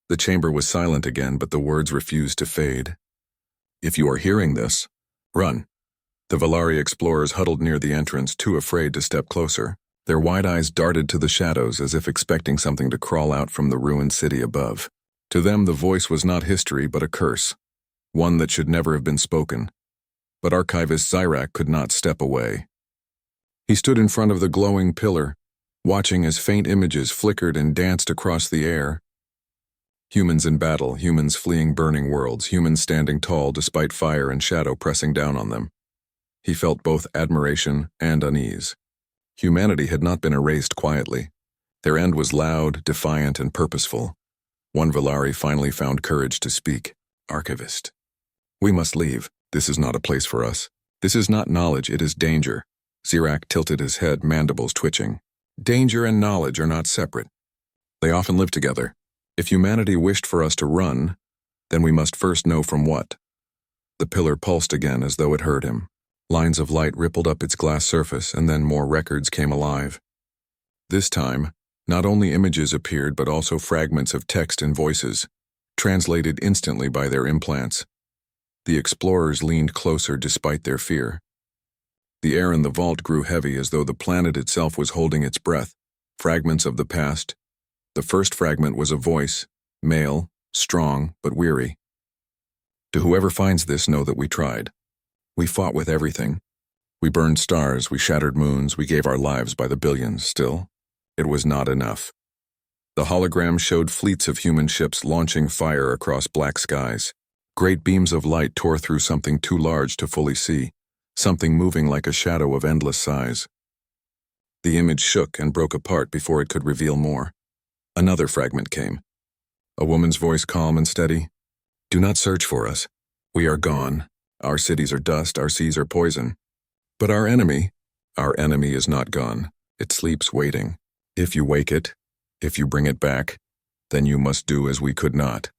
The chamber was silent again, but the words refused to fade. "If you are hearing this, run." The Valari explorers huddled near the entrance, too afraid to step closer. Their wide eyes darted to the shadows as if expecting something to crawl out from the ruined city above. To them, the voice was not history but a curse, one that should never have been spoken. But Archivist Zyrak could not step away. He stood in front of the glowing pillar, watching as faint images flickered and danced across the air. Humans in battle, humans fleeing burning worlds, humans standing tall despite fire and shadow pressing down on them. He felt both admiration and unease. Humanity had not been erased quietly. Their end was loud, defiant, and purposeful. One Valari finally found courage to speak. "Archivist, we must leave. This is not a place for us. This is not knowledge, it is danger." Zyrak tilted his head, mandibles twitching. "Danger and knowledge are not separate. They often live together. If humanity wished for us to run, then we must first know from what." The pillar pulsed again as though it heard him. Lines of light rippled up its glass surface, and then more records came alive. This time, not only images appeared but also fragments of text and voices, translated instantly by their implants. The explorers leaned closer despite their fear. The air in the vault grew heavy as though the planet itself was holding its breath. Fragments of the past. The first fragment was a voice, male, strong, but weary. "To whoever finds this, know that we tried. We fought with everything. We burned stars, we shattered moons, we gave our lives by the billions. Still, it was not enough." The hologram showed fleets of human ships launching fire across black skies. Great beams of light tore through something too large to fully see, something moving like a shadow of endless size. The image shook and broke apart before it could reveal more. Another fragment came. A woman's voice, calm and steady. "Do not search for us. We are gone. Our cities are dust, our seas are poison. But our enemy is not gone. It sleeps waiting. If you wake it, if you bring it back, then you must do as we could not.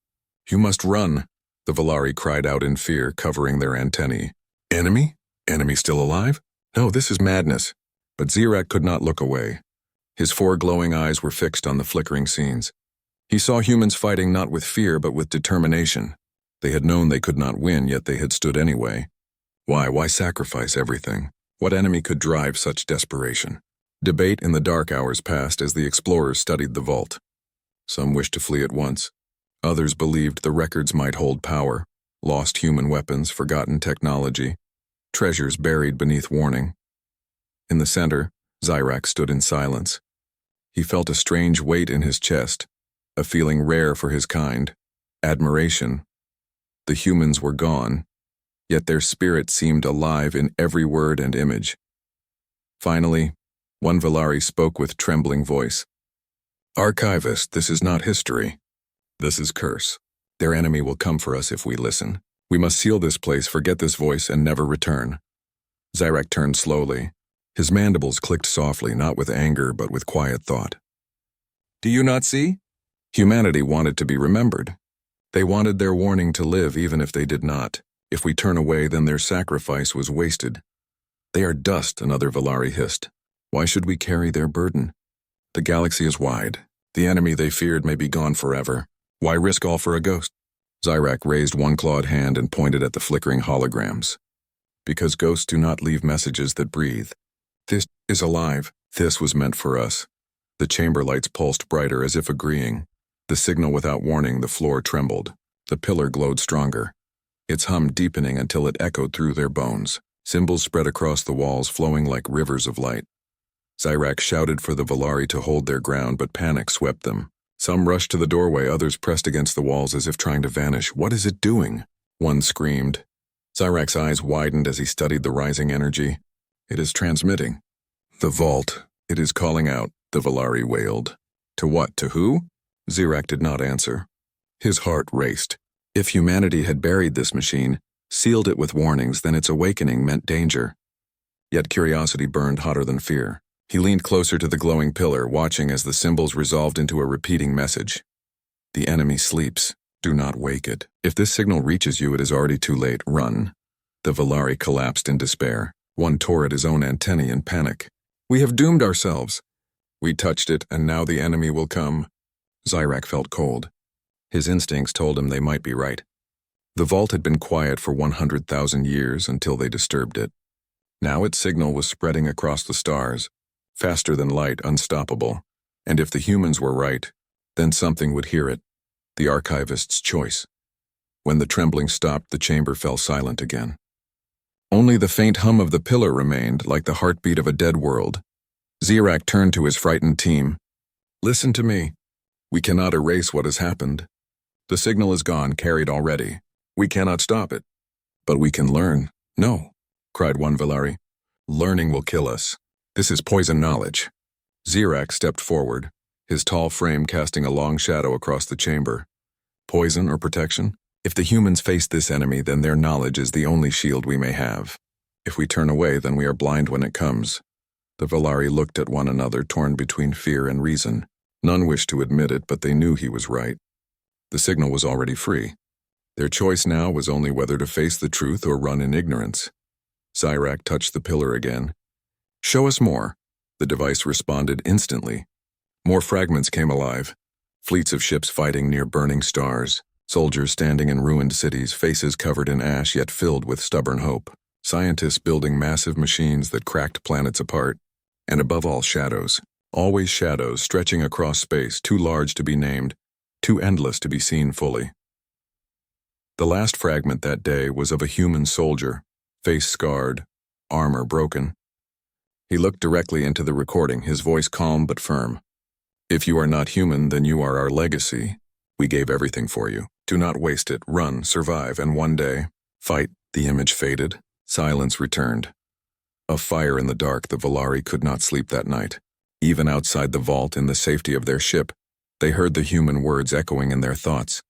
You must run." The Valari cried out in fear, covering their antennae. "Enemy? Enemy still alive? No, this is madness." But Zyrak could not look away. His four glowing eyes were fixed on the flickering scenes. He saw humans fighting not with fear but with determination. They had known they could not win, yet they had stood anyway. Why sacrifice everything? What enemy could drive such desperation? Debate in the dark hours passed as the explorers studied the vault. Some wished to flee at once. Others believed the records might hold power, lost human weapons, forgotten technology, treasures buried beneath warning. In the center, Zyrak stood in silence. He felt a strange weight in his chest, a feeling rare for his kind, admiration. The humans were gone, yet their spirit seemed alive in every word and image. Finally, one Valari spoke with trembling voice. "Archivist, this is not history. This is curse. Their enemy will come for us if we listen. We must seal this place, forget this voice, and never return." Zyrak turned slowly. His mandibles clicked softly, not with anger, but with quiet thought. "Do you not see? Humanity wanted to be remembered. They wanted their warning to live even if they did not. If we turn away, then their sacrifice was wasted. They are dust," another Valari hissed. "Why should we carry their burden? The galaxy is wide. The enemy they feared may be gone forever. Why risk all for a ghost?" Zyrak raised one clawed hand and pointed at the flickering holograms. "Because ghosts do not leave messages that breathe. This is alive. This was meant for us." The chamber lights pulsed brighter as if agreeing. The signal without warning, the floor trembled. The pillar glowed stronger. Its hum deepening until it echoed through their bones. Symbols spread across the walls, flowing like rivers of light. Zyrak shouted for the Valari to hold their ground, but panic swept them. Some rushed to the doorway, others pressed against the walls as if trying to vanish. "What is it doing?" one screamed. Zyrak's eyes widened as he studied the rising energy. "It is transmitting. The vault. It is calling out," the Valari wailed. "To what? To who?" Zyrak did not answer. His heart raced. If humanity had buried this machine, sealed it with warnings, then its awakening meant danger. Yet curiosity burned hotter than fear. He leaned closer to the glowing pillar, watching as the symbols resolved into a repeating message. "The enemy sleeps. Do not wake it. If this signal reaches you, it is already too late. Run." The Valari collapsed in despair. One tore at his own antennae in panic. "We have doomed ourselves. We touched it, and now the enemy will come." Zyrak felt cold. His instincts told him they might be right. The vault had been quiet for 100,000 years until they disturbed it. Now its signal was spreading across the stars, faster than light, unstoppable. And if the humans were right, then something would hear it, the archivist's choice. When the trembling stopped, the chamber fell silent again. Only the faint hum of the pillar remained, like the heartbeat of a dead world. Zirak turned to his frightened team. "Listen to me. We cannot erase what has happened. The signal is gone, carried already. We cannot stop it. But we can learn." "No," cried one Valari. "Learning will kill us. This is poison knowledge." Zirak stepped forward, his tall frame casting a long shadow across the chamber. Poison or protection? If the humans face this enemy, then their knowledge is the only shield we may have. If we turn away, then we are blind when it comes. The Valari looked at one another, torn between fear and reason. None wished to admit it, but they knew he was right. The signal was already free. Their choice now was only whether to face the truth or run in ignorance. Zirak touched the pillar again. "Show us more." The device responded instantly. More fragments came alive. Fleets of ships fighting near burning stars. Soldiers standing in ruined cities, faces covered in ash yet filled with stubborn hope. Scientists building massive machines that cracked planets apart. And above all, shadows. Always shadows stretching across space, too large to be named, too endless to be seen fully. The last fragment that day was of a human soldier, face scarred, armor broken. He looked directly into the recording, his voice calm but firm. "If you are not human, then you are our legacy. We gave everything for you. Do not waste it. Run, survive, and one day, fight." The image faded. Silence returned. A fire in the dark, the Valari could not sleep that night. Even outside the vault, in the safety of their ship, they heard the human words echoing in their thoughts.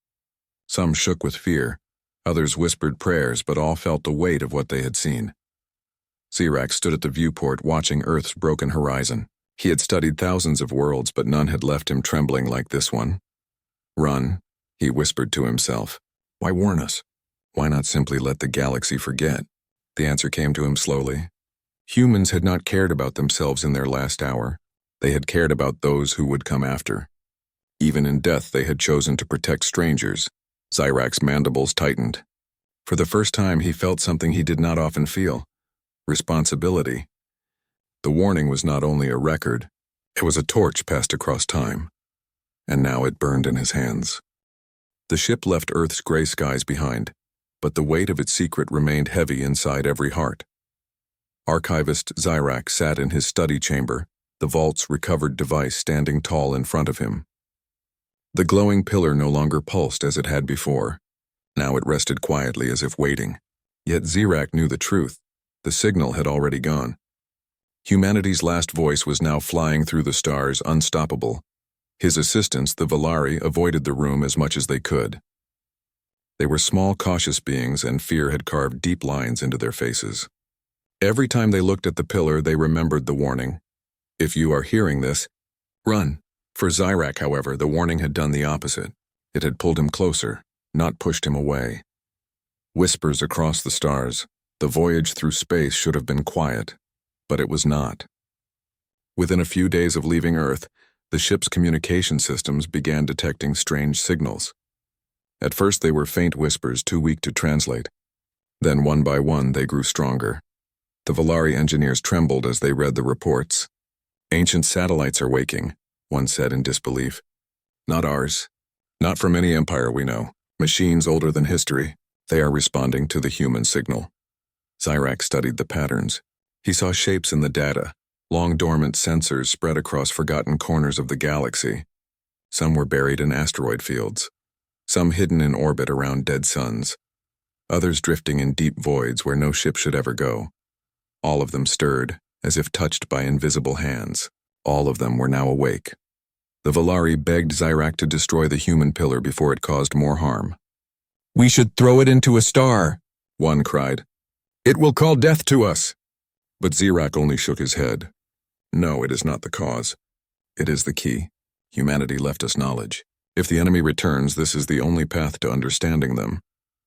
Some shook with fear, others whispered prayers, but all felt the weight of what they had seen. Zirak stood at the viewport, watching Earth's broken horizon. He had studied thousands of worlds, but none had left him trembling like this one. "Run," he whispered to himself. "Why warn us? Why not simply let the galaxy forget?" The answer came to him slowly. Humans had not cared about themselves in their last hour. They had cared about those who would come after. Even in death, they had chosen to protect strangers. Zirak's mandibles tightened. For the first time, he felt something he did not often feel: responsibility. The warning was not only a record, it was a torch passed across time. And now it burned in his hands. The ship left Earth's gray skies behind, but the weight of its secret remained heavy inside every heart. Archivist Zirak sat in his study chamber, the vault's recovered device standing tall in front of him. The glowing pillar no longer pulsed as it had before. Now it rested quietly as if waiting. Yet Zirak knew the truth. The signal had already gone. Humanity's last voice was now flying through the stars, unstoppable. His assistants, the Valari, avoided the room as much as they could. They were small, cautious beings, and fear had carved deep lines into their faces. Every time they looked at the pillar, they remembered the warning. "If you are hearing this, run." For Zirak, however, the warning had done the opposite. It had pulled him closer, not pushed him away. Whispers across the stars. The voyage through space should have been quiet, but it was not. Within a few days of leaving Earth, the ship's communication systems began detecting strange signals. At first they were faint whispers, too weak to translate. Then one by one they grew stronger. The Valari engineers trembled as they read the reports. "Ancient satellites are waking," one said in disbelief. "Not ours. Not from any empire we know. Machines older than history. They are responding to the human signal." Zirak studied the patterns. He saw shapes in the data, long dormant sensors spread across forgotten corners of the galaxy. Some were buried in asteroid fields, some hidden in orbit around dead suns, others drifting in deep voids where no ship should ever go. All of them stirred, as if touched by invisible hands. All of them were now awake. The Valari begged Zirak to destroy the human pillar before it caused more harm. "We should throw it into a star," one cried. "It will call death to us." But Zirak only shook his head. "No, it is not the cause. It is the key. Humanity left us knowledge. If the enemy returns, this is the only path to understanding them."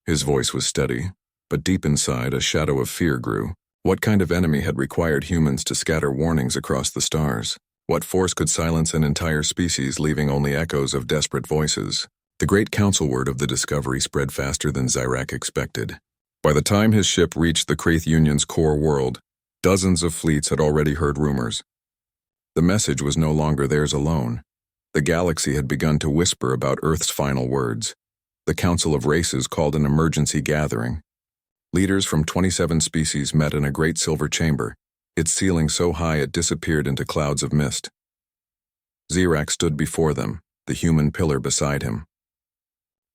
His voice was steady, but deep inside a shadow of fear grew. What kind of enemy had required humans to scatter warnings across the stars? What force could silence an entire species, leaving only echoes of desperate voices? The great council word of the discovery spread faster than Zyrak expected. By the time his ship reached the Kraith Union's core world, dozens of fleets had already heard rumors. The message was no longer theirs alone. The galaxy had begun to whisper about Earth's final words. The Council of Races called an emergency gathering. Leaders from 27 species met in a great silver chamber, its ceiling so high it disappeared into clouds of mist. Zyrak stood before them, the human pillar beside him.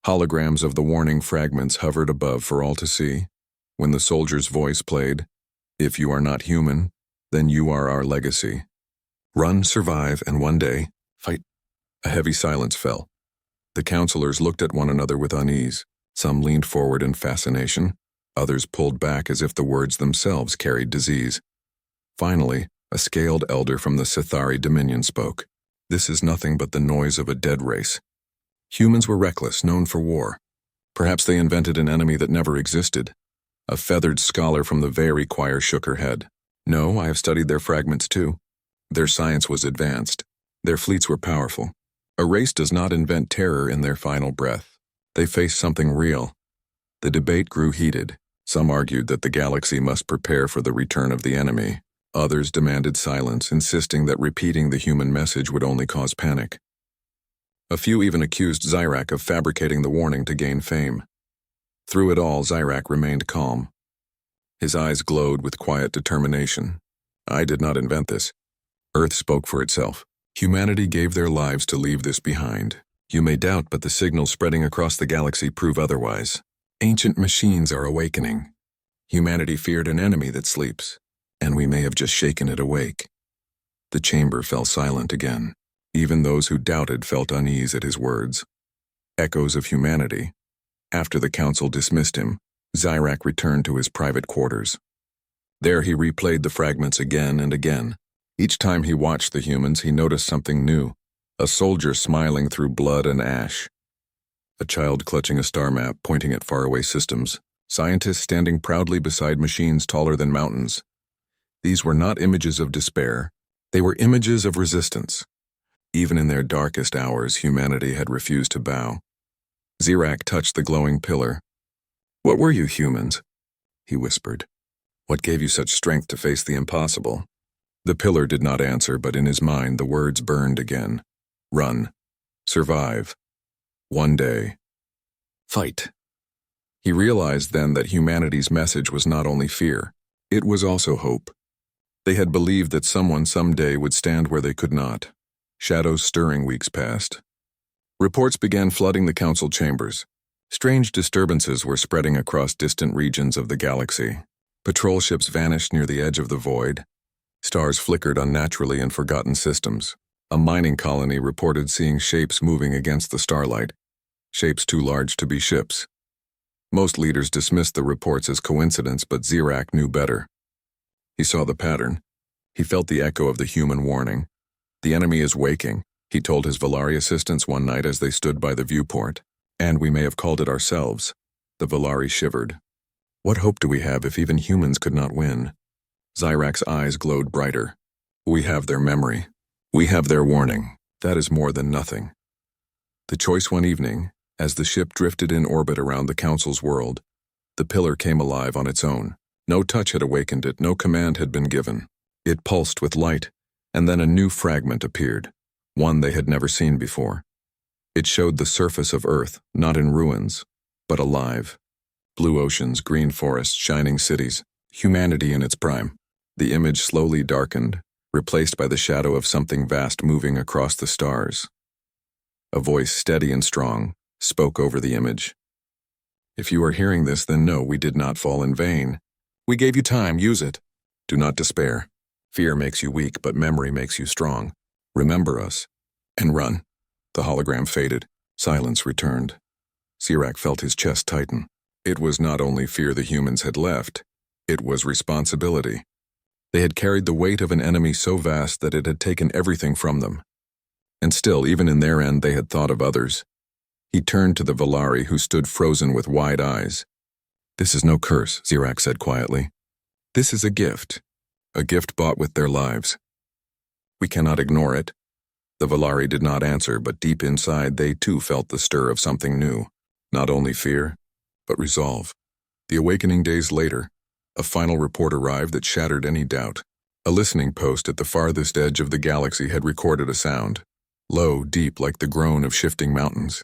Holograms of the warning fragments hovered above for all to see. When the soldier's voice played, "If you are not human, then you are our legacy. Run, survive, and one day, fight." A heavy silence fell. The counselors looked at one another with unease. Some leaned forward in fascination. Others pulled back as if the words themselves carried disease. Finally, a scaled elder from the Sithari Dominion spoke. "This is nothing but the noise of a dead race. Humans were reckless, known for war. Perhaps they invented an enemy that never existed." A feathered scholar from the Very choir shook her head. "No, I have studied their fragments too. Their science was advanced. Their fleets were powerful. A race does not invent terror in their final breath. They face something real." The debate grew heated. Some argued that the galaxy must prepare for the return of the enemy. Others demanded silence, insisting that repeating the human message would only cause panic. A few even accused Zyrak of fabricating the warning to gain fame. Through it all, Zyrak remained calm. His eyes glowed with quiet determination. "I did not invent this. Earth spoke for itself. Humanity gave their lives to leave this behind. You may doubt, but the signals spreading across the galaxy prove otherwise. Ancient machines are awakening. Humanity feared an enemy that sleeps, and we may have just shaken it awake." The chamber fell silent again. Even those who doubted felt unease at his words. Echoes of humanity. After the council dismissed him, Zyrak returned to his private quarters. There he replayed the fragments again and again. Each time he watched the humans, he noticed something new. A soldier smiling through blood and ash. A child clutching a star map pointing at faraway systems. Scientists standing proudly beside machines taller than mountains. These were not images of despair. They were images of resistance. Even in their darkest hours, humanity had refused to bow. Zyrak touched the glowing pillar. "What were you humans?" he whispered. "What gave you such strength to face the impossible?" The pillar did not answer, but in his mind the words burned again. Run. Survive. One day. Fight. He realized then that humanity's message was not only fear, it was also hope. They had believed that someone someday would stand where they could not. Shadows stirring weeks passed. Reports began flooding the council chambers. Strange disturbances were spreading across distant regions of the galaxy. Patrol ships vanished near the edge of the void. Stars flickered unnaturally in forgotten systems. A mining colony reported seeing shapes moving against the starlight, shapes too large to be ships. Most leaders dismissed the reports as coincidence, but Zyrak knew better. He saw the pattern. He felt the echo of the human warning. "The enemy is waking," he told his Valari assistants one night as they stood by the viewport. "And we may have called it ourselves." The Valari shivered. "What hope do we have if even humans could not win?" Zyrak's eyes glowed brighter. "We have their memory. We have their warning. That is more than nothing." The choice one evening, as the ship drifted in orbit around the Council's world, the pillar came alive on its own. No touch had awakened it, no command had been given. It pulsed with light, and then a new fragment appeared, one they had never seen before. It showed the surface of Earth, not in ruins, but alive. Blue oceans, green forests, shining cities, humanity in its prime. The image slowly darkened, replaced by the shadow of something vast moving across the stars. A voice, steady and strong, spoke over the image. "If you are hearing this, then know we did not fall in vain. We gave you time, use it. Do not despair. Fear makes you weak, but memory makes you strong. Remember us, and run." The hologram faded. Silence returned. Zyrak felt his chest tighten. It was not only fear the humans had left, it was responsibility. They had carried the weight of an enemy so vast that it had taken everything from them. And still, even in their end, they had thought of others. He turned to the Valari, who stood frozen with wide eyes. "This is no curse," Zyrak said quietly. "This is a gift bought with their lives. We cannot ignore it. The Valari did not answer, but deep inside they too felt the stir of something new. Not only fear, but resolve. The awakening days later, a final report arrived that shattered any doubt. A listening post at the farthest edge of the galaxy had recorded a sound, low, deep like the groan of shifting mountains.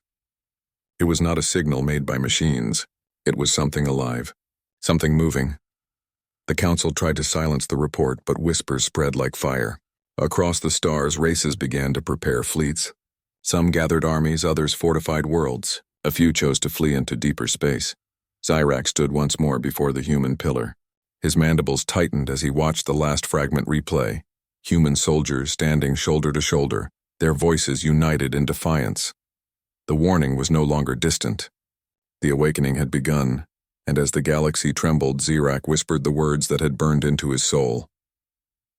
It was not a signal made by machines. It was something alive, something moving. The council tried to silence the report, but whispers spread like fire. Across the stars, races began to prepare fleets. Some gathered armies, others fortified worlds. A few chose to flee into deeper space. Zyrak stood once more before the human pillar. His mandibles tightened as he watched the last fragment replay. Human soldiers standing shoulder to shoulder, their voices united in defiance. The warning was no longer distant. The awakening had begun, and as the galaxy trembled, Zyrak whispered the words that had burned into his soul.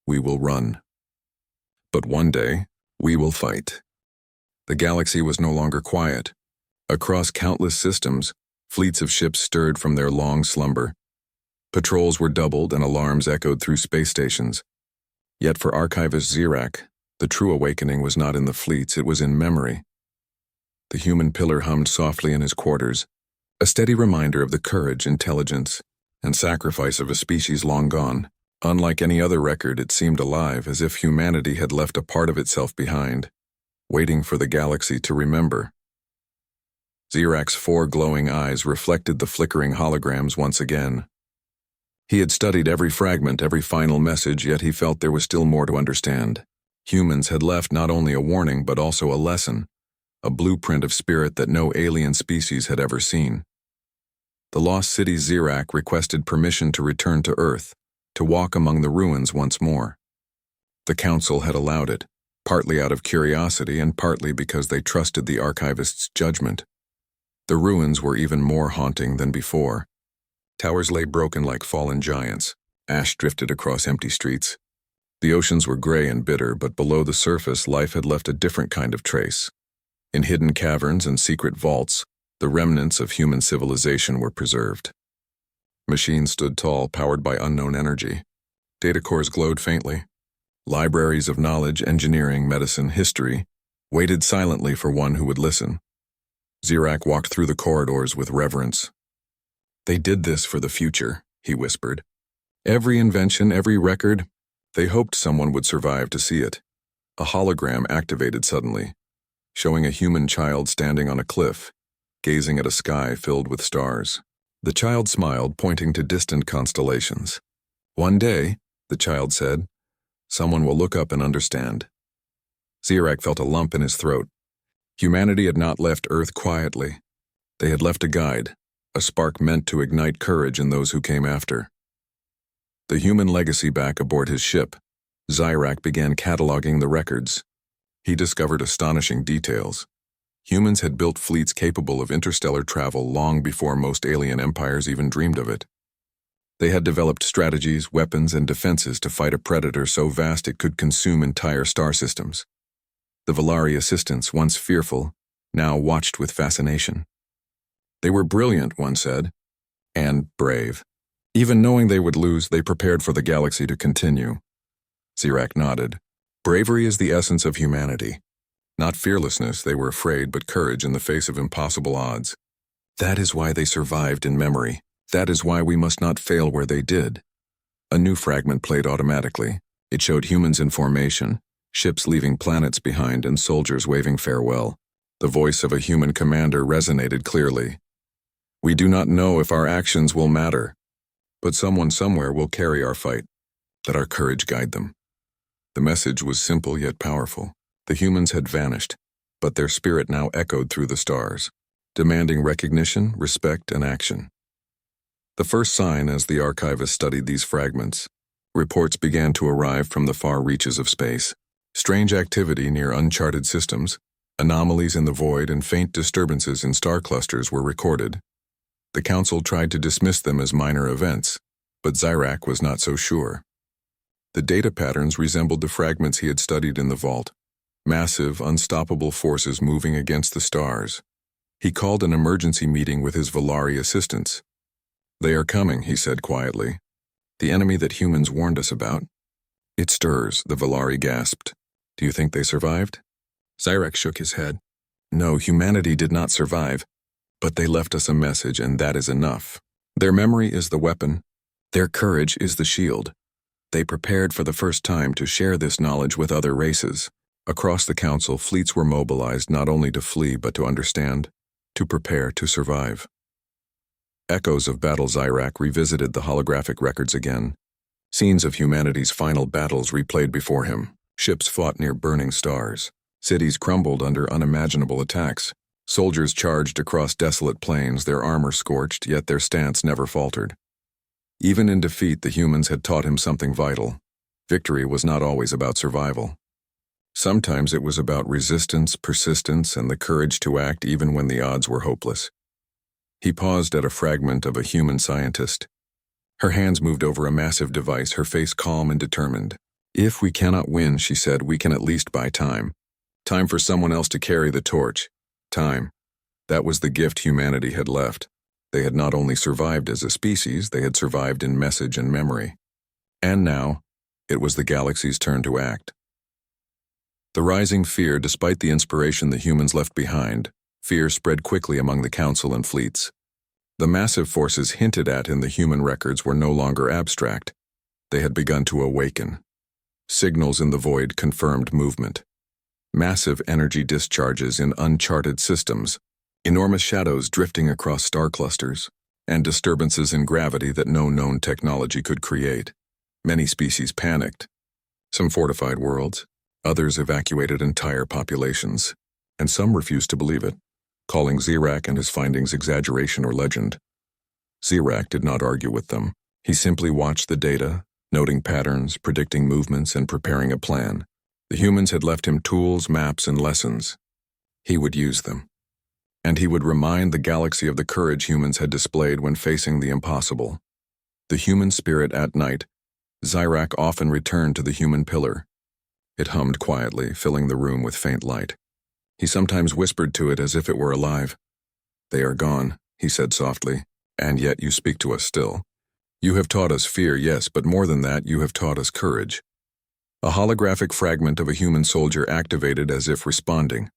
"We will run. But one day, we will fight." The galaxy was no longer quiet. Across countless systems, fleets of ships stirred from their long slumber. Patrols were doubled and alarms echoed through space stations. Yet for archivist Zyrak, the true awakening was not in the fleets, it was in memory. The human pillar hummed softly in his quarters, a steady reminder of the courage, intelligence, and sacrifice of a species long gone. Unlike any other record, it seemed alive, as if humanity had left a part of itself behind, waiting for the galaxy to remember. Zyrak's 4 glowing eyes reflected the flickering holograms once again. He had studied every fragment, every final message, yet he felt there was still more to understand. Humans had left not only a warning, but also a lesson, a blueprint of spirit that no alien species had ever seen. The lost city Zyrak requested permission to return to Earth, to walk among the ruins once more. The council had allowed it, partly out of curiosity and partly because they trusted the archivist's judgment. The ruins were even more haunting than before. Towers lay broken like fallen giants. Ash drifted across empty streets. The oceans were gray and bitter, but below the surface, life had left a different kind of trace. In hidden caverns and secret vaults, the remnants of human civilization were preserved. Machines stood tall, powered by unknown energy. Data cores glowed faintly. Libraries of knowledge, engineering, medicine, history, waited silently for one who would listen. Zyrak walked through the corridors with reverence. "They did this for the future," he whispered. "Every invention, every record, they hoped someone would survive to see it." A hologram activated suddenly, showing a human child standing on a cliff, gazing at a sky filled with stars. The child smiled, pointing to distant constellations. "One day," the child said, "someone will look up and understand." Zyrak felt a lump in his throat. Humanity had not left Earth quietly. They had left a guide, a spark meant to ignite courage in those who came after. The human legacy back aboard his ship, Zyrak began cataloging the records. He discovered astonishing details. Humans had built fleets capable of interstellar travel long before most alien empires even dreamed of it. They had developed strategies, weapons, and defenses to fight a predator so vast it could consume entire star systems. The Valari assistants, once fearful, now watched with fascination. They were brilliant, one said, and brave. Even knowing they would lose, they prepared for the galaxy to continue. Zyrak nodded. Bravery is the essence of humanity. Not fearlessness, they were afraid, but courage in the face of impossible odds. That is why they survived in memory. That is why we must not fail where they did. A new fragment played automatically. It showed humans in formation, ships leaving planets behind, and soldiers waving farewell. The voice of a human commander resonated clearly. "We do not know if our actions will matter, but someone somewhere will carry our fight. Let our courage guide them." The message was simple yet powerful. The humans had vanished, but their spirit now echoed through the stars, demanding recognition, respect, and action. The first sign, as the archivist studied these fragments, reports began to arrive from the far reaches of space. Strange activity near uncharted systems, anomalies in the void, and faint disturbances in star clusters were recorded. The council tried to dismiss them as minor events, but Zyrak was not so sure. The data patterns resembled the fragments he had studied in the vault, massive, unstoppable forces moving against the stars. He called an emergency meeting with his Valari assistants. "They are coming," he said quietly. "The enemy that humans warned us about." "It stirs," the Valari gasped. "Do you think they survived?" Zyrak shook his head. No, humanity did not survive, but they left us a message, and that is enough. Their memory is the weapon. Their courage is the shield. They prepared for the first time to share this knowledge with other races. Across the council, fleets were mobilized not only to flee but to understand, to prepare, to survive. Echoes of Battle Zyrak revisited the holographic records again. Scenes of humanity's final battles replayed before him. Ships fought near burning stars. Cities crumbled under unimaginable attacks. Soldiers charged across desolate plains, their armor scorched, yet their stance never faltered. Even in defeat, the humans had taught him something vital. Victory was not always about survival. Sometimes it was about resistance, persistence, and the courage to act even when the odds were hopeless. He paused at a fragment of a human scientist. Her hands moved over a massive device, her face calm and determined. If we cannot win, she said, we can at least buy time. Time for someone else to carry the torch. Time. That was the gift humanity had left. They had not only survived as a species, they had survived in message and memory. And now, it was the galaxy's turn to act. The rising fear, despite the inspiration the humans left behind, fear spread quickly among the council and fleets. The massive forces hinted at in the human records were no longer abstract. They had begun to awaken. Signals in the void confirmed movement. Massive energy discharges in uncharted systems, enormous shadows drifting across star clusters, and disturbances in gravity that no known technology could create. Many species panicked. Some fortified worlds, others evacuated entire populations, and some refused to believe it, calling Zyrak and his findings exaggeration or legend. Zyrak did not argue with them. He simply watched the data, noting patterns, predicting movements, and preparing a plan. The humans had left him tools, maps, and lessons. He would use them. And he would remind the galaxy of the courage humans had displayed when facing the impossible. The human spirit at night, Zyrak often returned to the human pillar. It hummed quietly, filling the room with faint light. He sometimes whispered to it as if it were alive. They are gone, he said softly, and yet you speak to us still. You have taught us fear, yes, but more than that, you have taught us courage. A holographic fragment of a human soldier activated as if responding.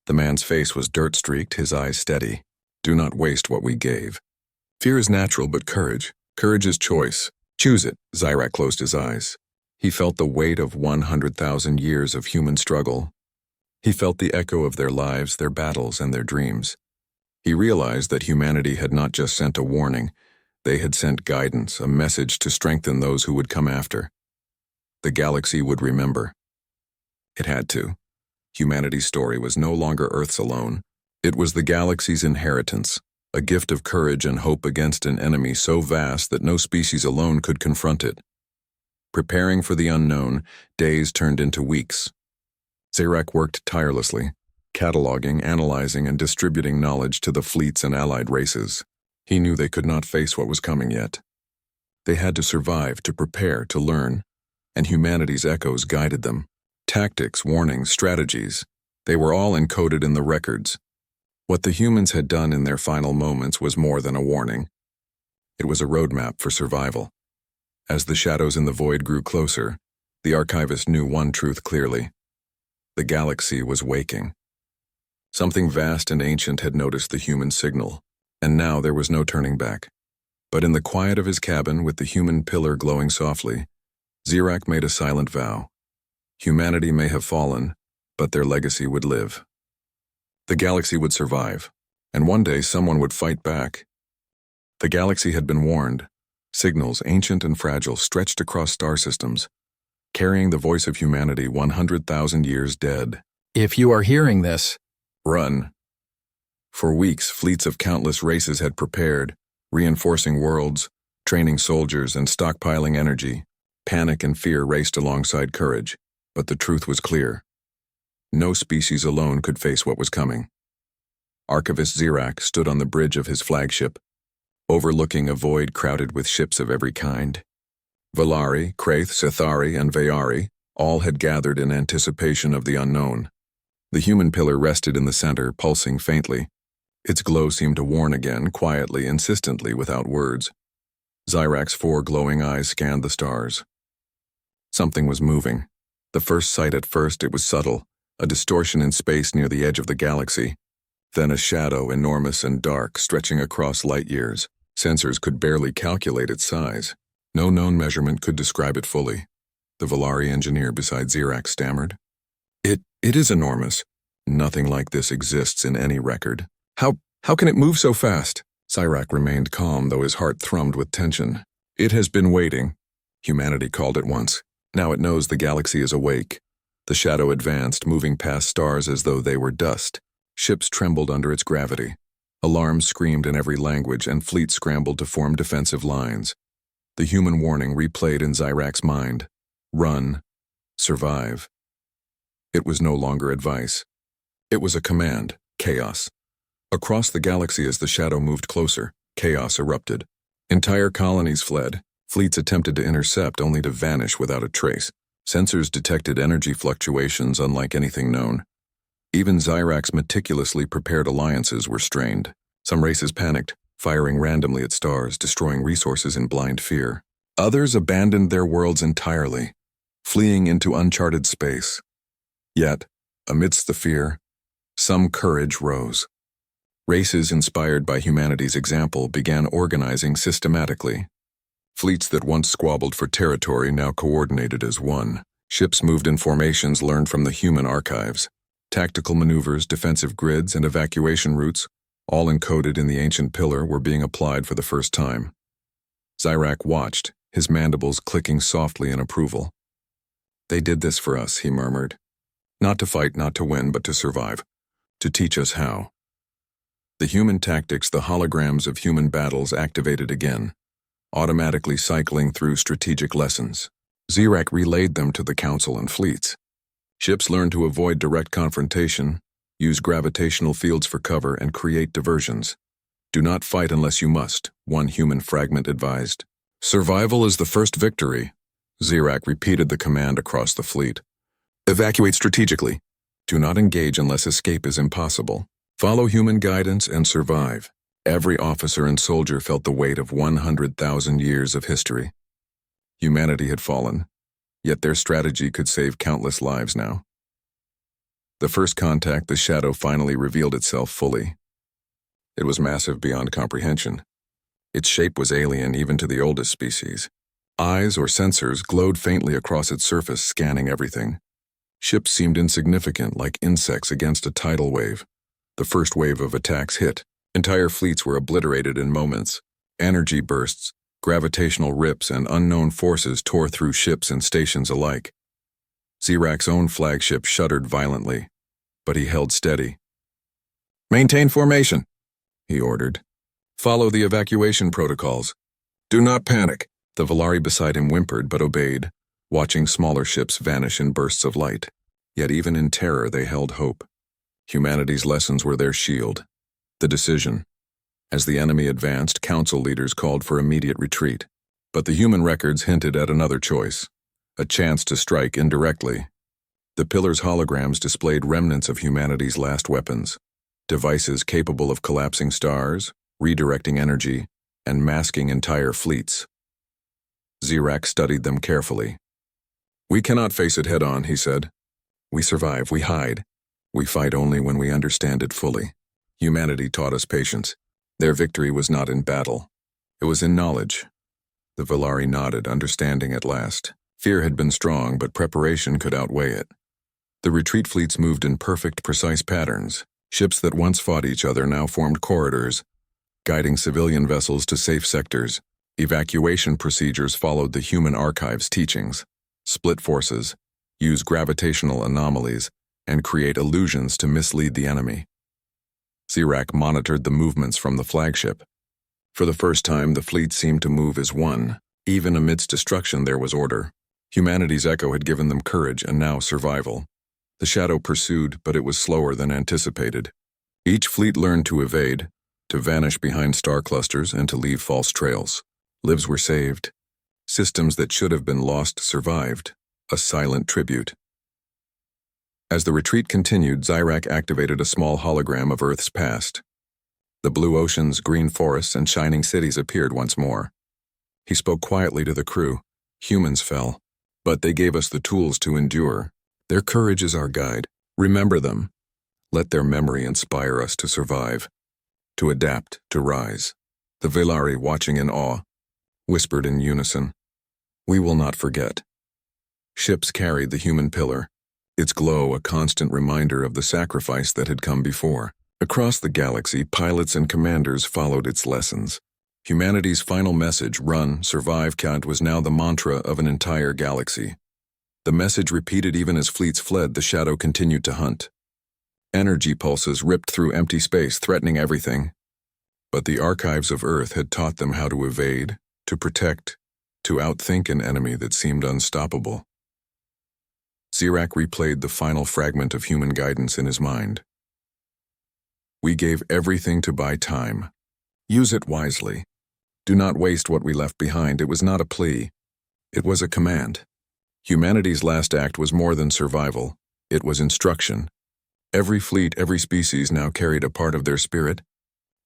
The man's face was dirt-streaked, his eyes steady. Do not waste what we gave. Fear is natural, but courage is choice. Choose it. Zyrak closed his eyes. He felt the weight of 100,000 years of human struggle. He felt the echo of their lives, their battles, and their dreams. He realized that humanity had not just sent a warning, they had sent guidance, a message to strengthen those who would come after. The galaxy would remember. It had to. Humanity's story was no longer Earth's alone. It was the galaxy's inheritance, a gift of courage and hope against an enemy so vast that no species alone could confront it. Preparing for the unknown, days turned into weeks. Zyrak worked tirelessly, cataloging, analyzing, and distributing knowledge to the fleets and allied races. He knew they could not face what was coming yet. They had to survive, to prepare, to learn, and humanity's echoes guided them. Tactics, warnings, strategies, they were all encoded in the records. What the humans had done in their final moments was more than a warning. It was a roadmap for survival. As the shadows in the void grew closer, the archivist knew one truth clearly. The galaxy was waking. Something vast and ancient had noticed the human signal, and now there was no turning back. But in the quiet of his cabin, with the human pillar glowing softly, Zyrak made a silent vow. Humanity may have fallen, but their legacy would live. The galaxy would survive, and one day someone would fight back. The galaxy had been warned. Signals, ancient and fragile, stretched across star systems, carrying the voice of humanity 100,000 years dead. If you are hearing this, run. For weeks, fleets of countless races had prepared, reinforcing worlds, training soldiers, and stockpiling energy. Panic and fear raced alongside courage, but the truth was clear. No species alone could face what was coming. Archivist Zyrak stood on the bridge of his flagship, overlooking a void crowded with ships of every kind. Valari, Kraith, Sithari, and Vayari all had gathered in anticipation of the unknown. The human pillar rested in the center, pulsing faintly. Its glow seemed to warn again, quietly, insistently, without words. Zyrak's 4 glowing eyes scanned the stars. Something was moving. The first sight at first, it was subtle, a distortion in space near the edge of the galaxy, then a shadow enormous and dark stretching across light years. Sensors could barely calculate its size. No known measurement could describe it fully. The Valari engineer beside Zirac stammered. It is enormous. Nothing like this exists in any record. How can it move so fast? Zirac remained calm, though his heart thrummed with tension. It has been waiting. Humanity called it once. Now it knows the galaxy is awake. The shadow advanced, moving past stars as though they were dust. Ships trembled under its gravity. Alarms screamed in every language, and fleets scrambled to form defensive lines. The human warning replayed in Zirac's mind. Run. Survive. It was no longer advice. It was a command. Chaos. Across the galaxy as the shadow moved closer, chaos erupted. Entire colonies fled. Fleets attempted to intercept only to vanish without a trace. Sensors detected energy fluctuations unlike anything known. Even Zirac's meticulously prepared alliances were strained. Some races panicked, firing randomly at stars, destroying resources in blind fear. Others abandoned their worlds entirely, fleeing into uncharted space. Yet, amidst the fear, some courage rose. Races inspired by humanity's example began organizing systematically. Fleets that once squabbled for territory now coordinated as one. Ships moved in formations learned from the human archives. Tactical maneuvers, defensive grids, and evacuation routes, all encoded in the ancient pillar, were being applied for the first time. Zirac watched, his mandibles clicking softly in approval. They did this for us, he murmured. Not to fight, not to win, but to survive. To teach us how. The human tactics, the holograms of human battles activated again, automatically cycling through strategic lessons. Zirac relayed them to the council and fleets. Ships learned to avoid direct confrontation, use gravitational fields for cover, and create diversions. Do not fight unless you must, one human fragment advised. Survival is the first victory. Zirac repeated the command across the fleet. Evacuate strategically. Do not engage unless escape is impossible. Follow human guidance and survive. Every officer and soldier felt the weight of 100,000 years of history. Humanity had fallen, yet their strategy could save countless lives now. The first contact, the shadow finally revealed itself fully. It was massive beyond comprehension. Its shape was alien even to the oldest species. Eyes or sensors glowed faintly across its surface, scanning everything. Ships seemed insignificant, like insects against a tidal wave. The first wave of attacks hit. Entire fleets were obliterated in moments. Energy bursts, gravitational rips, and unknown forces tore through ships and stations alike. Zirac's own flagship shuddered violently, but he held steady. Maintain formation, he ordered. Follow the evacuation protocols. Do not panic. The Valari beside him whimpered but obeyed, watching smaller ships vanish in bursts of light. Yet even in terror they held hope. Humanity's lessons were their shield. The decision. As the enemy advanced, council leaders called for immediate retreat. But the human records hinted at another choice, a chance to strike indirectly. The pillar's holograms displayed remnants of humanity's last weapons, devices capable of collapsing stars, redirecting energy, and masking entire fleets. Zirac studied them carefully. We cannot face it head-on, he said. We survive, we hide. We fight only when we understand it fully. Humanity taught us patience. Their victory was not in battle. It was in knowledge. The Valari nodded, understanding at last. Fear had been strong, but preparation could outweigh it. The retreat fleets moved in perfect, precise patterns. Ships that once fought each other now formed corridors, guiding civilian vessels to safe sectors. Evacuation procedures followed the human archives' teachings. Split forces, use gravitational anomalies, and create illusions to mislead the enemy. Zirac monitored the movements from the flagship. For the first time, the fleet seemed to move as one. Even amidst destruction, there was order. Humanity's echo had given them courage and now survival. The shadow pursued, but it was slower than anticipated. Each fleet learned to evade, to vanish behind star clusters, and to leave false trails. Lives were saved. Systems that should have been lost survived. A silent tribute. As the retreat continued, Zirac activated a small hologram of Earth's past. The blue oceans, green forests, and shining cities appeared once more. He spoke quietly to the crew. Humans fell, but they gave us the tools to endure. Their courage is our guide. Remember them. Let their memory inspire us to survive, to adapt, to rise. The Velari, watching in awe, whispered in unison, "We will not forget." Ships carried the human pillar, its glow a constant reminder of the sacrifice that had come before. Across the galaxy, pilots and commanders followed its lessons. Humanity's final message, run, survive, count, was now the mantra of an entire galaxy. The message repeated even as fleets fled, the shadow continued to hunt. Energy pulses ripped through empty space, threatening everything. But the archives of Earth had taught them how to evade, to protect, to outthink an enemy that seemed unstoppable. Zirak replayed the final fragment of human guidance in his mind. "We gave everything to buy time. Use it wisely. Do not waste what we left behind." It was not a plea. It was a command. Humanity's last act was more than survival. It was instruction. Every fleet, every species now carried a part of their spirit,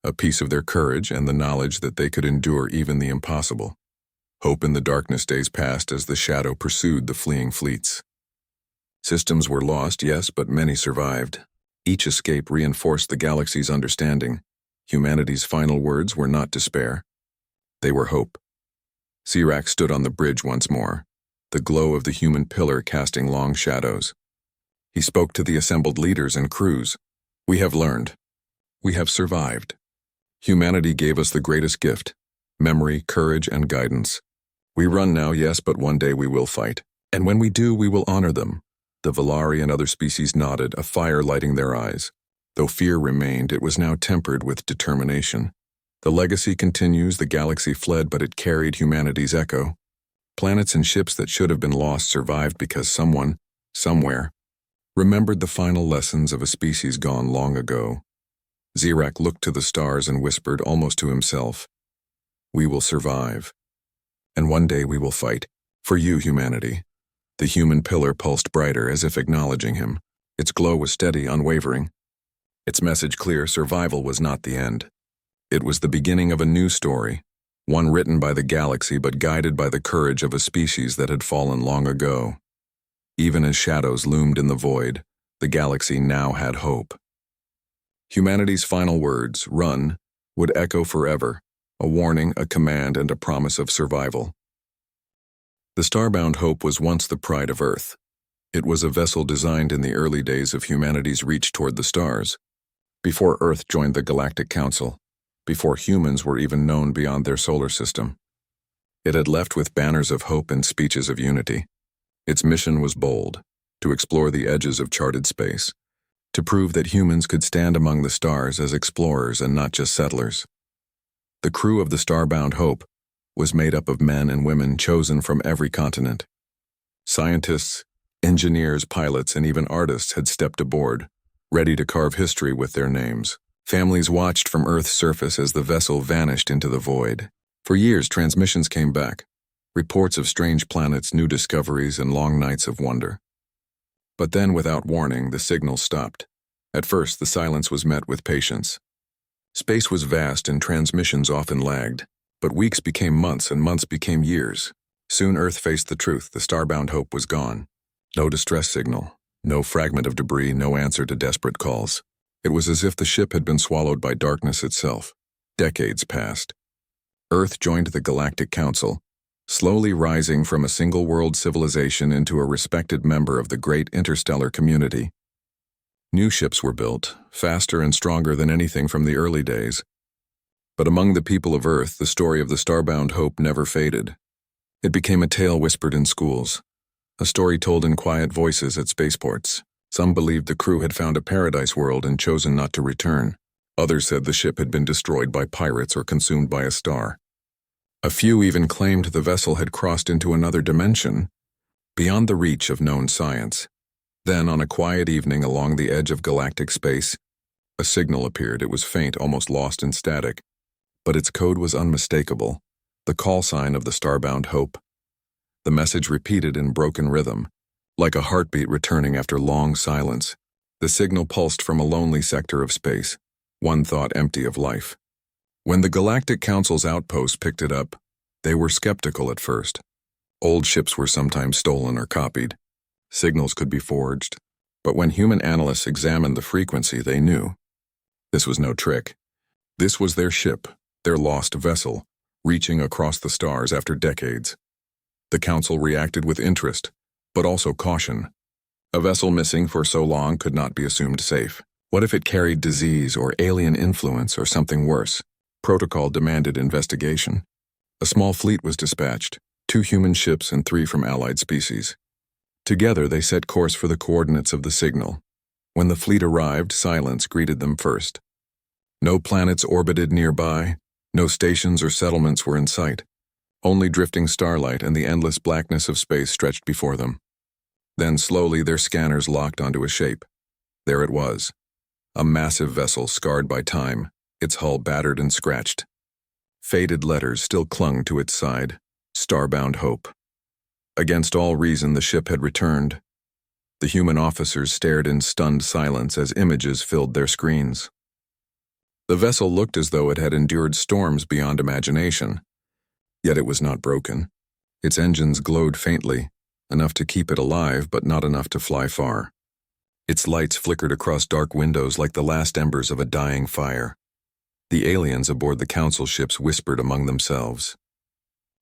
a piece of their courage, and the knowledge that they could endure even the impossible. Hope in the darkness days passed as the shadow pursued the fleeing fleets. Systems were lost, yes, but many survived. Each escape reinforced the galaxy's understanding. Humanity's final words were not despair. They were hope. Zirak stood on the bridge once more, the glow of the human pillar casting long shadows. He spoke to the assembled leaders and crews. "We have learned. We have survived. Humanity gave us the greatest gift, memory, courage, and guidance. We run now, yes, but one day we will fight. And when we do, we will honor them." The Velari and other species nodded, a fire lighting their eyes. Though fear remained, it was now tempered with determination. The legacy continues, the galaxy fled, but it carried humanity's echo. Planets and ships that should have been lost survived because someone, somewhere, remembered the final lessons of a species gone long ago. Zirak looked to the stars and whispered almost to himself, "We will survive. And one day we will fight. For you, humanity." The human pillar pulsed brighter as if acknowledging him. Its glow was steady, unwavering. Its message clear: survival was not the end. It was the beginning of a new story, one written by the galaxy but guided by the courage of a species that had fallen long ago. Even as shadows loomed in the void, the galaxy now had hope. Humanity's final words, "Run," would echo forever, a warning, a command, and a promise of survival. The Starbound Hope was once the pride of Earth. It was a vessel designed in the early days of humanity's reach toward the stars, before Earth joined the Galactic Council, before humans were even known beyond their solar system. It had left with banners of hope and speeches of unity. Its mission was bold, to explore the edges of charted space, to prove that humans could stand among the stars as explorers and not just settlers. The crew of the Starbound Hope was made up of men and women chosen from every continent. Scientists, engineers, pilots, and even artists had stepped aboard, ready to carve history with their names. Families watched from Earth's surface as the vessel vanished into the void. For years, transmissions came back, reports of strange planets, new discoveries, and long nights of wonder. But then, without warning, the signal stopped. At first, the silence was met with patience. Space was vast and transmissions often lagged, but weeks became months and months became years. Soon Earth faced the truth: the Starbound Hope was gone. No distress signal, no fragment of debris, no answer to desperate calls. It was as if the ship had been swallowed by darkness itself. Decades passed. Earth joined the Galactic Council, slowly rising from a single-world civilization into a respected member of the great interstellar community. New ships were built, faster and stronger than anything from the early days. But among the people of Earth, the story of the Starbound Hope never faded. It became a tale whispered in schools, a story told in quiet voices at spaceports. Some believed the crew had found a paradise world and chosen not to return. Others said the ship had been destroyed by pirates or consumed by a star. A few even claimed the vessel had crossed into another dimension, beyond the reach of known science. Then, on a quiet evening along the edge of galactic space, a signal appeared. It was faint, almost lost in static, but its code was unmistakable, the call sign of the Starbound Hope. The message repeated in broken rhythm, like a heartbeat returning after long silence. The signal pulsed from a lonely sector of space, one thought empty of life. When the Galactic Council's outposts picked it up, they were skeptical at first. Old ships were sometimes stolen or copied. Signals could be forged. But when human analysts examined the frequency, they knew. This was no trick. This was their ship, their lost vessel, reaching across the stars after decades. The Council reacted with interest, but also caution. A vessel missing for so long could not be assumed safe. What if it carried disease or alien influence or something worse? Protocol demanded investigation. A small fleet was dispatched, 2 human ships and 3 from allied species. Together they set course for the coordinates of the signal. When the fleet arrived, silence greeted them first. No planets orbited nearby, no stations or settlements were in sight. Only drifting starlight and the endless blackness of space stretched before them. Then slowly their scanners locked onto a shape. There it was. A massive vessel scarred by time, its hull battered and scratched. Faded letters still clung to its side. Starbound Hope. Against all reason, the ship had returned. The human officers stared in stunned silence as images filled their screens. The vessel looked as though it had endured storms beyond imagination. Yet it was not broken. Its engines glowed faintly, enough to keep it alive but not enough to fly far. Its lights flickered across dark windows like the last embers of a dying fire. The aliens aboard the Council ships whispered among themselves.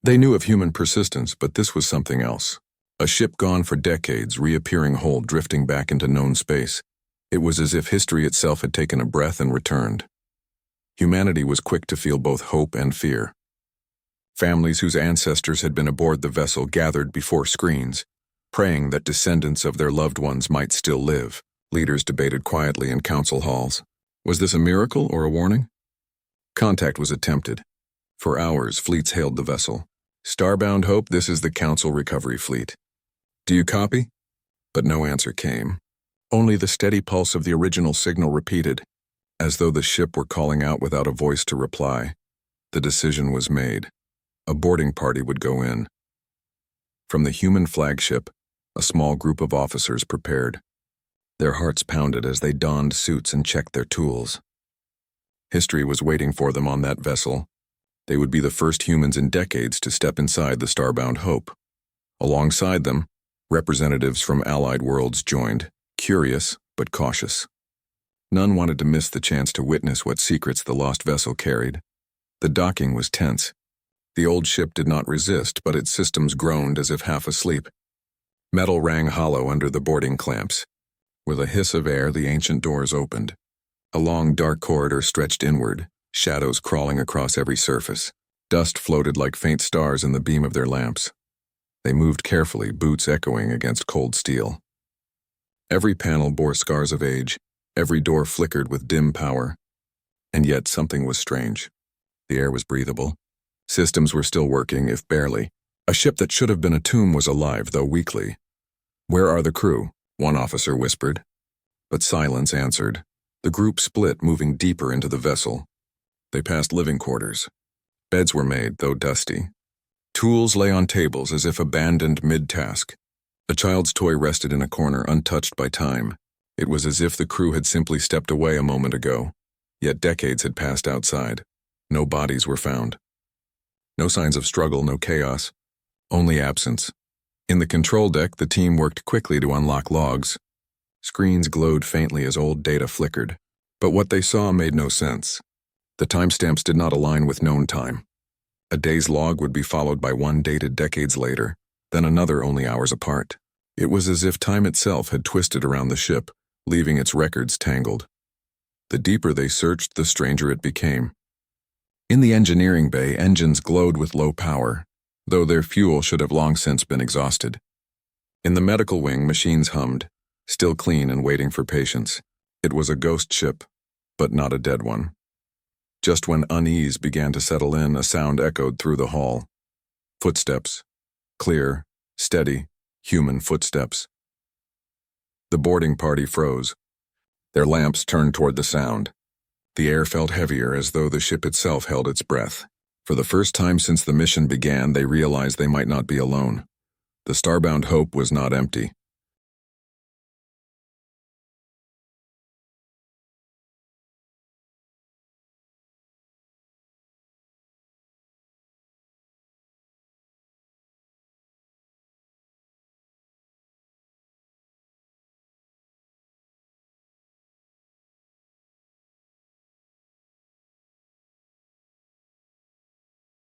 They knew of human persistence, but this was something else. A ship gone for decades, reappearing whole, drifting back into known space. It was as if history itself had taken a breath and returned. Humanity was quick to feel both hope and fear. Families whose ancestors had been aboard the vessel gathered before screens, praying that descendants of their loved ones might still live. Leaders debated quietly in council halls. Was this a miracle or a warning? Contact was attempted. For hours, fleets hailed the vessel. Starbound Hope, this is the Council Recovery Fleet. Do you copy? But no answer came. Only the steady pulse of the original signal repeated, as though the ship were calling out without a voice to reply. The decision was made. A boarding party would go in. From the human flagship, a small group of officers prepared. Their hearts pounded as they donned suits and checked their tools. History was waiting for them on that vessel. They would be the first humans in decades to step inside the Starbound Hope. Alongside them, representatives from allied worlds joined, curious but cautious. None wanted to miss the chance to witness what secrets the lost vessel carried. The docking was tense. The old ship did not resist, but its systems groaned as if half asleep. Metal rang hollow under the boarding clamps. With a hiss of air, the ancient doors opened. A long, dark corridor stretched inward, shadows crawling across every surface. Dust floated like faint stars in the beam of their lamps. They moved carefully, boots echoing against cold steel. Every panel bore scars of age. Every door flickered with dim power. And yet something was strange. The air was breathable. Systems were still working, if barely. A ship that should have been a tomb was alive, though weakly. "Where are the crew?" one officer whispered. But silence answered. The group split, moving deeper into the vessel. They passed living quarters. Beds were made, though dusty. Tools lay on tables as if abandoned mid-task. A child's toy rested in a corner, untouched by time. It was as if the crew had simply stepped away a moment ago. Yet decades had passed outside. No bodies were found. No signs of struggle, no chaos. Only absence. In the control deck, the team worked quickly to unlock logs. Screens glowed faintly as old data flickered. But what they saw made no sense. The timestamps did not align with known time. A day's log would be followed by one dated decades later, then another only hours apart. It was as if time itself had twisted around the ship, leaving its records tangled. The deeper they searched, the stranger it became. In the engineering bay, engines glowed with low power, though their fuel should have long since been exhausted. In the medical wing, machines hummed, still clean and waiting for patients. It was a ghost ship, but not a dead one. Just when unease began to settle in, a sound echoed through the hall. Footsteps. Clear, steady, human footsteps. The boarding party froze. Their lamps turned toward the sound. The air felt heavier, as though the ship itself held its breath. For the first time since the mission began, they realized they might not be alone. The Starbound Hope was not empty.